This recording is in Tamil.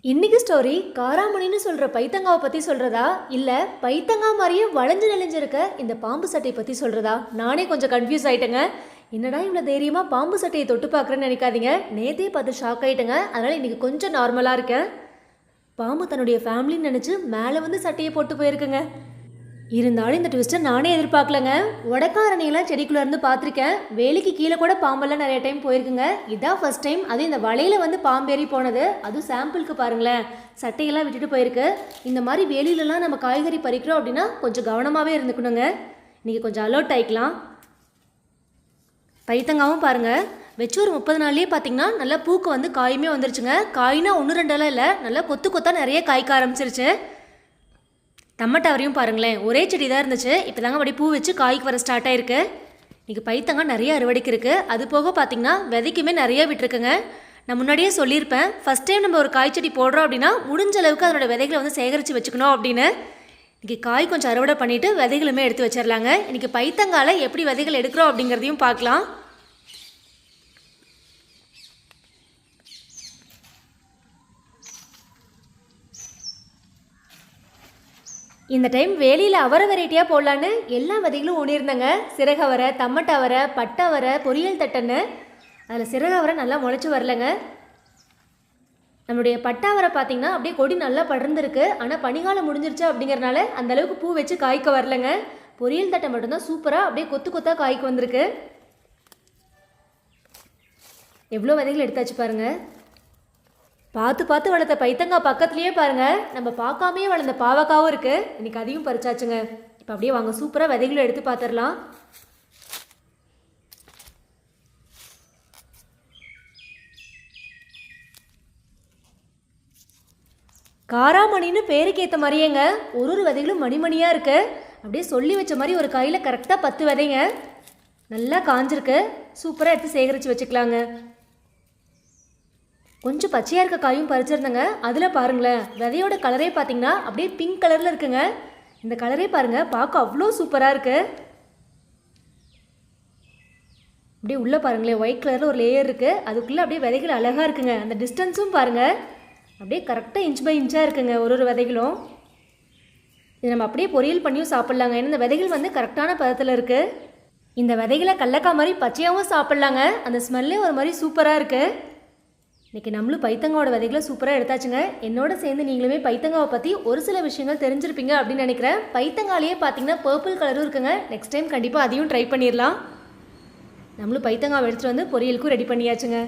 இன்னைக்கு ஸ்டோரி காராமணின்னு சொல்கிற பைத்தங்காவை பற்றி சொல்கிறதா இல்லை பைத்தங்கா மாதிரியே வளைஞ்சு நெளிஞ்சிருக்க இந்த பாம்பு சட்டையை பற்றி சொல்கிறதா? நானே கொஞ்சம் கன்ஃபியூஸ் ஆகிட்டேங்க. என்னடா இவ்வளோ தைரியமாக பாம்பு சட்டையை தொட்டு பார்க்குறேன்னு நினைக்காதீங்க. நேற்றே பார்த்து ஷாக் ஆகிட்டேங்க. அதனால் இன்றைக்கி கொஞ்சம் நார்மலாக இருக்கேன். பாம்பு தன்னுடைய ஃபேமிலின்னு நினச்சி மேலே வந்து சட்டையை போட்டு போயிருக்குங்க. இருந்தாலும் இந்த ட்விஸ்ட்டை நானே எதிர்பார்க்கலங்க. உடக்காரணியெல்லாம் செடிக்குள்ளே இருந்து பார்த்துருக்கேன். வேலிக்கு கீழே கூட பாம்பெல்லாம் நிறைய டைம் போயிருக்குங்க. இதான் ஃபர்ஸ்ட் டைம். அது இந்த வலையில் வந்து பாம்பேறி போனது. அதுவும் சாம்பிளுக்கு பாருங்களேன், சட்டையெல்லாம் விட்டுட்டு போயிருக்கு. இந்த மாதிரி வேலியிலலாம் நம்ம காய்கறி பறிக்கிறோம் அப்படின்னா கொஞ்சம் கவனமாகவே இருந்துக்கணுங்க. இன்றைக்கி கொஞ்சம் அலர்ட் ஆகிக்கலாம். பைத்தங்காவும் பாருங்கள், வச்சு ஒரு 30 நாள்லேயே பார்த்தீங்கன்னா நல்லா பூக்கு வந்து காயுமே வந்துருச்சுங்க. காய்னா 1-2 இல்லை, நல்லா கொத்து கொத்தாக நிறைய காய்க்க ஆரம்பிச்சிருச்சு. டமட்டாவரையும் பாருங்களேன், ஒரே செடி தான் இருந்துச்சு. இப்போ தாங்க அப்படி பூ வச்சு காய்க்கு வர ஸ்டார்ட் ஆயிருக்கு. இன்றைக்கி பைத்தங்காய் நிறைய அறுவடைக்கு இருக்குது. அது போக பார்த்திங்கன்னா விதைக்குமே நிறைய விட்டுருக்குங்க. நான் முன்னாடியே சொல்லியிருப்பேன், ஃபஸ்ட் டைம் நம்ம ஒரு காய் செடி போடுறோம் அப்படின்னா முடிஞ்ச அளவுக்கு அதனோட விதைகளை வந்து சேகரித்து வச்சுக்கணும் அப்படின்னு. இன்றைக்கி காய் கொஞ்சம் அறுவடை பண்ணிவிட்டு விதைகளுமே எடுத்து வச்சிடலாங்க. இன்றைக்கி பைத்தங்காயில் எப்படி விதைகள் எடுக்கிறோம் அப்படிங்கிறதையும் பார்க்கலாம். இந்த டைம் வேலியில் அவரை வெரைட்டியாக போடலான்னு எல்லா விதைகளும் ஊனியிருந்தாங்க. சிறகவரை, தம்மட்டவரை, பட்டவரை, பொரியல் தட்டன்னு. அதில் சிறகவரை நல்லா முளைச்சி வரலைங்க. நம்மளுடைய பட்டாவரை பார்த்திங்கன்னா அப்படியே கொடி நல்லா படர்ந்துருக்கு. ஆனால் பனிகாலம் முடிஞ்சிருச்சு அப்படிங்கிறனால அந்தளவுக்கு பூ வச்சு காய்க்க வரலைங்க. பொரியல் தட்டை மட்டும்தான் சூப்பராக அப்படியே கொத்து கொத்தாக காய்க்கு வந்திருக்கு. எவ்வளோ விதைகள் எடுத்தாச்சு பாருங்கள். பார்த்து பார்த்து வளர்த்த பைத்தங்காய் பக்கத்துலேயே பாருங்கள், நம்ம பார்க்காமே வளர்ந்த பாவக்காவும் இருக்குது. இன்றைக்கி அதையும் பறிச்சாச்சுங்க. இப்போ அப்படியே வாங்க சூப்பராக விதைகளும் எடுத்து பார்த்துடலாம். காராமணின்னு பேருக்கு ஏற்ற மாதிரியேங்க ஒரு விதைகளும் மணிமணியாக இருக்குது. அப்படியே சொல்லி வச்ச மாதிரி ஒரு கையில் கரெக்டாக 10 விதைங்க நல்லா காஞ்சிருக்கு. சூப்பராக எடுத்து சேகரித்து வச்சுக்கலாங்க. கொஞ்சம் பச்சையாக இருக்க காயும் பறிச்சிருந்தேங்க. அதில் பாருங்களேன், விதையோட கலரே பார்த்தீங்கன்னா அப்படியே பிங்க் கலரில் இருக்குங்க. இந்த கலரே பாருங்கள், பார்க்க அவ்வளோ சூப்பராக இருக்குது. அப்படியே உள்ளே பாருங்களேன், ஒயிட் கலரில் ஒரு லேயர் இருக்குது. அதுக்குள்ளே அப்படியே விதைகள் அழகாக இருக்குங்க. அந்த டிஸ்டன்ஸும் பாருங்கள், அப்படியே கரெக்டாக இன்ச் பை இன்ச்சாக இருக்குங்க ஒரு விதைகளும். இது நம்ம அப்படியே பொரியல் பண்ணியும் சாப்பிட்லாங்க. ஏன்னா இந்த விதைகள் வந்து கரெக்டான பதத்தில் இருக்குது. இந்த விதைகளை கடலக்காய் மாதிரி பச்சையாகவும் சாப்பிட்லாங்க. அந்த ஸ்மெல்லே ஒரு மாதிரி சூப்பராக இருக்குது. இன்றைக்கி நம்மளும் பைத்தங்காவோட விதைகளை சூப்பராக எடுத்தாச்சுங்க. என்னோட சேர்ந்து நீங்களுமே பைத்தங்காவை பற்றி ஒரு சில விஷயங்கள் தெரிஞ்சிருப்பீங்க அப்படின்னு நினைக்கிறேன். பைத்தங்காலேயே பார்த்தீங்கன்னா பர்பிள் கலரும் இருக்குங்க. நெக்ஸ்ட் டைம் கண்டிப்பாக அதையும் ட்ரை பண்ணிடலாம். நம்மளும் பைத்தங்காவை எடுத்துகிட்டு வந்து பொரியலுக்கும் ரெடி பண்ணியாச்சுங்க.